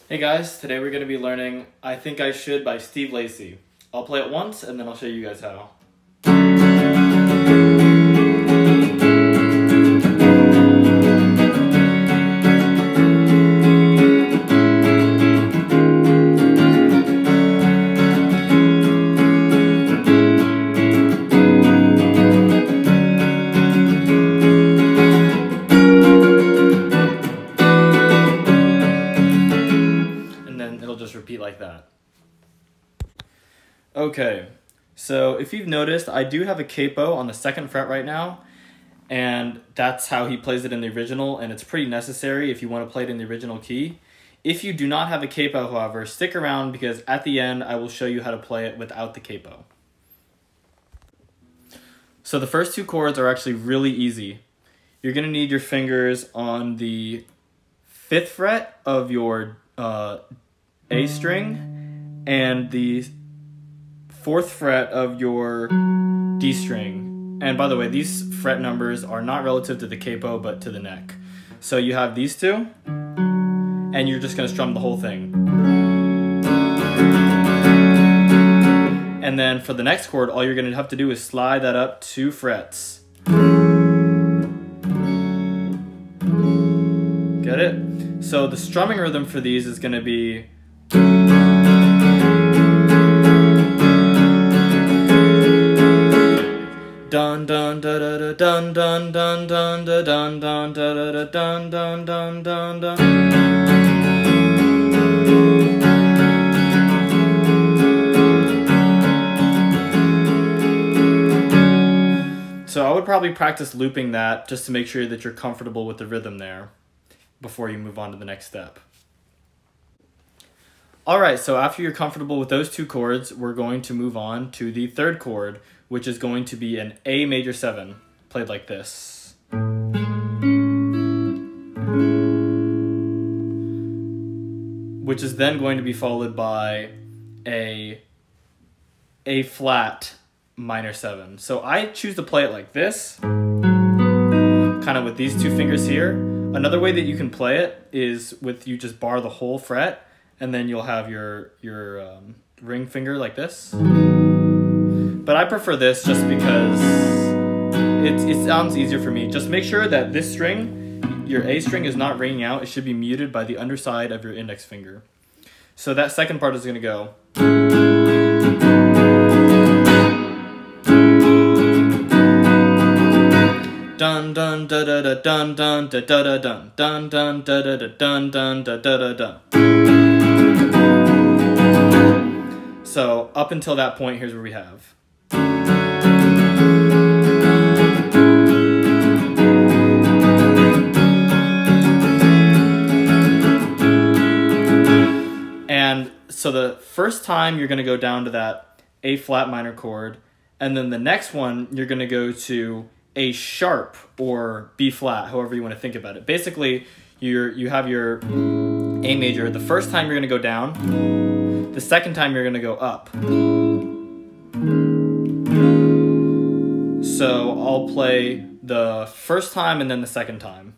Hey guys, today we're going to be learning I Think I Should by Steve Lacy. I'll play it once and then I'll show you guys how. It'll just repeat like that. Okay, so if you've noticed, I do have a capo on the 2nd fret right now, and that's how he plays it in the original, and it's pretty necessary if you want to play it in the original key. If you do not have a capo, however, stick around because at the end I will show you how to play it without the capo. So the first 2 chords are actually really easy. You're going to need your fingers on the 5th fret of your A string and the 4th fret of your D string. And by the way, these fret numbers are not relative to the capo but to the neck. So you have these 2 and you're just going to strum the whole thing. And then for the next chord, all you're going to have to do is slide that up 2 frets. Get it? So the strumming rhythm for these is going to be dun dun da da da dun dun dun dun da dun dun da da da dun dun dun dun dun. So I would probably practice looping that just to make sure that you're comfortable with the rhythm there before you move on to the next step. Alright, so after you're comfortable with those 2 chords, we're going to move on to the 3rd chord, which is going to be an A major 7, played like this. Which is then going to be followed by A flat minor 7. So I choose to play it like this, kind of with these 2 fingers here. Another way that you can play it is with you just bar the whole fret, and then you'll have your ring finger like this. But I prefer this just because it sounds easier for me. Just make sure that this string, your A string, is not ringing out. It should be muted by the underside of your index finger. So that second part is going to go. Dun dun da da da dun dun da da da dun dun dun da da da dun dun da da da dun. So up until that point, here's where we have. And so the first time you're going to go down to that A flat minor chord, and then the next one you're going to go to A sharp or B flat, however you want to think about it. Basically, you have your A major. The first time you're going to go down. The second time you're going to go up. So I'll play the first time and then the second time.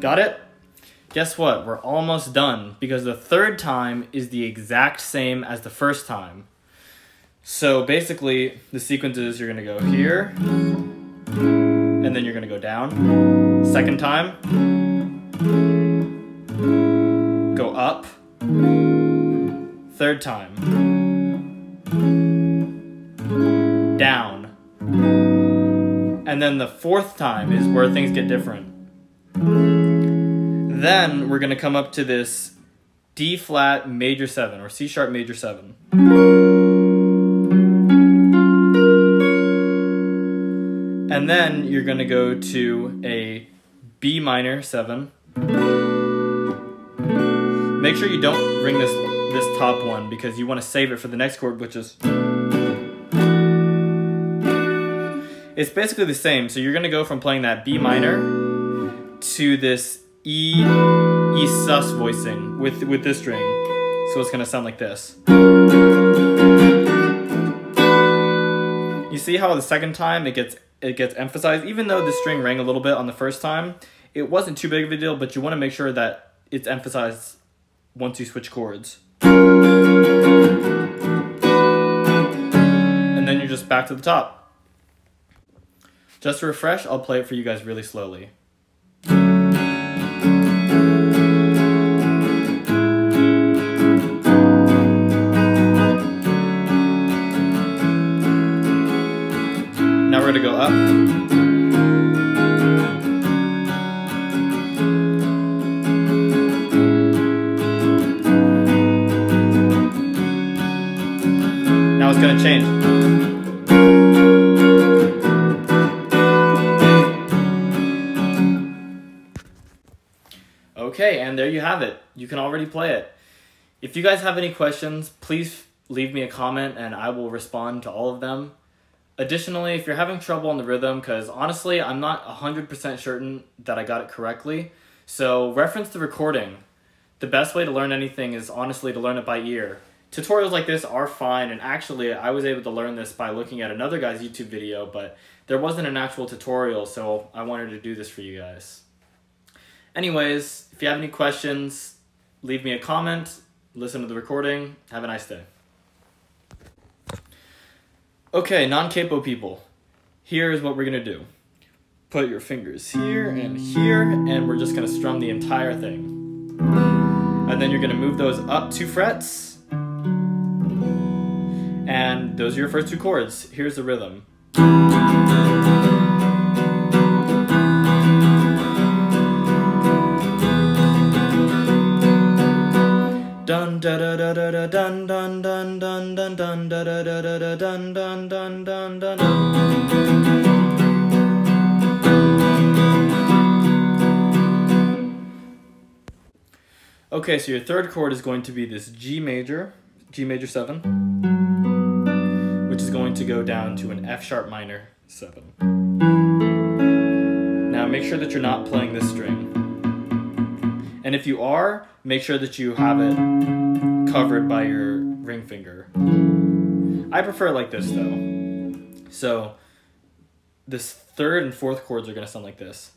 Got it? Guess what? We're almost done because the 3rd time is the exact same as the first time. So basically, the sequence is you're going to go here, and then you're going to go down. Second time, go up. 3rd time, down. And then the 4th time is where things get different. Then we're going to come up to this D flat major 7 or C sharp major 7. And then you're going to go to a B minor 7. Make sure you don't ring this top one because you want to save it for the next chord, which is... It's basically the same. So you're going to go from playing that B minor to this E sus voicing with this string. So it's going to sound like this. You see how the second time it gets emphasized, even though the string rang a little bit on the first time, it wasn't too big of a deal, but you want to make sure that it's emphasized once you switch chords. And then you're just back to the top. Just to refresh, I'll play it for you guys really slowly. Now we're going to go up. Now it's going to change. Okay, and there you have it. You can already play it. If you guys have any questions, please leave me a comment and I will respond to all of them. Additionally, if you're having trouble on the rhythm, because honestly, I'm not 100% certain that I got it correctly, so reference the recording. The best way to learn anything is honestly to learn it by ear. Tutorials like this are fine, and actually I was able to learn this by looking at another guy's YouTube video, but there wasn't an actual tutorial, so I wanted to do this for you guys. Anyways, if you have any questions, leave me a comment, listen to the recording, have a nice day. Okay, non-capo people, here's what we're gonna do. Put your fingers here, and we're just gonna strum the entire thing. And then you're gonna move those up 2 frets, and those are your first 2 chords. Here's the rhythm. Dun da da da da da dun dun dun dun dun dun da da da da da dun dun dun dun dun dun. Okay, so your third chord is going to be this G major 7, which is going to go down to an F sharp minor 7. Now make sure that you're not playing this string. And if you are, make sure that you have it covered by your ring finger. I prefer it like this though. So this third and fourth chords are going to sound like this.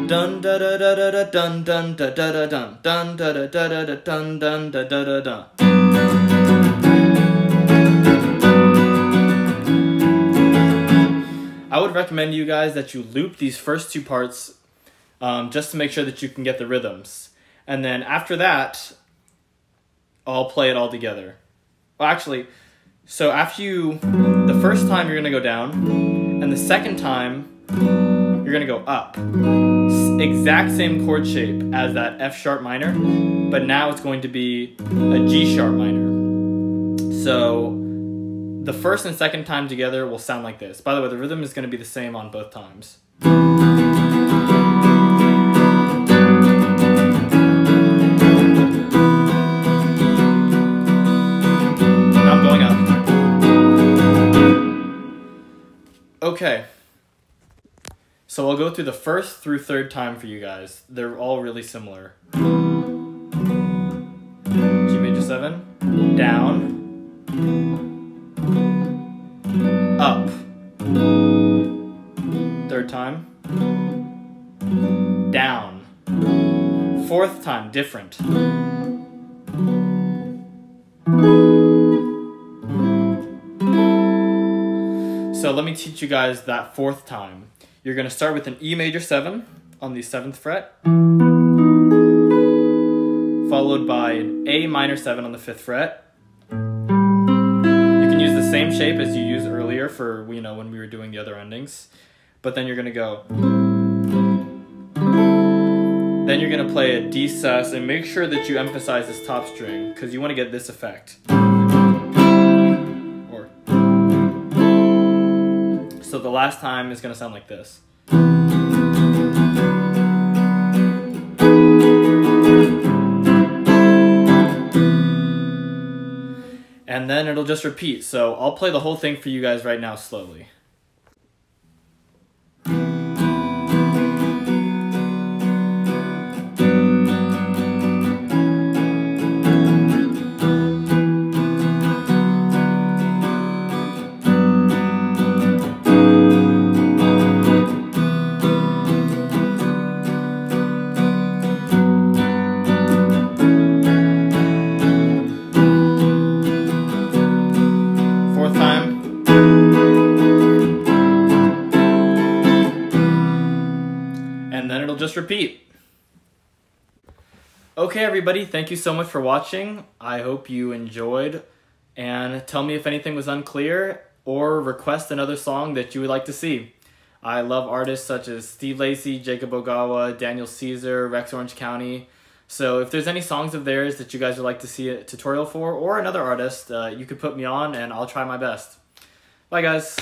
Dun da da da da da dun dun da da da dun dun da da da da da dun dun da da da dun. I would recommend you guys that you loop these first 2 parts just to make sure that you can get the rhythms. And then after that, I'll play it all together. Well, actually, so after the first time you're gonna go down, and the second time you're gonna go up. Exact same chord shape as that F sharp minor, but now it's going to be a G sharp minor. So the first and second time together will sound like this. By the way, the rhythm is going to be the same on both times. Now I'm going up. Okay. So I'll go through the first through third time for you guys. They're all really similar. G major 7, down, up, third time, down, fourth time, different. So let me teach you guys that fourth time. You're going to start with an E major 7 on the 7th fret, followed by an A minor 7 on the 5th fret. You can use the same shape as you used earlier for, when we were doing the other endings. But then you're going to go. Then you're going to play a D sus, and make sure that you emphasize this top string, because you want to get this effect. So the last time is going to sound like this. And then it'll just repeat. So I'll play the whole thing for you guys right now slowly. G just repeat. Okay, everybody, thank you so much for watching. I hope you enjoyed, and tell me if anything was unclear or request another song that you would like to see. I love artists such as Steve Lacy, Jacob Ogawa, Daniel Caesar, Rex Orange County. So if there's any songs of theirs that you guys would like to see a tutorial for, or another artist, you could put me on and I'll try my best. Bye guys.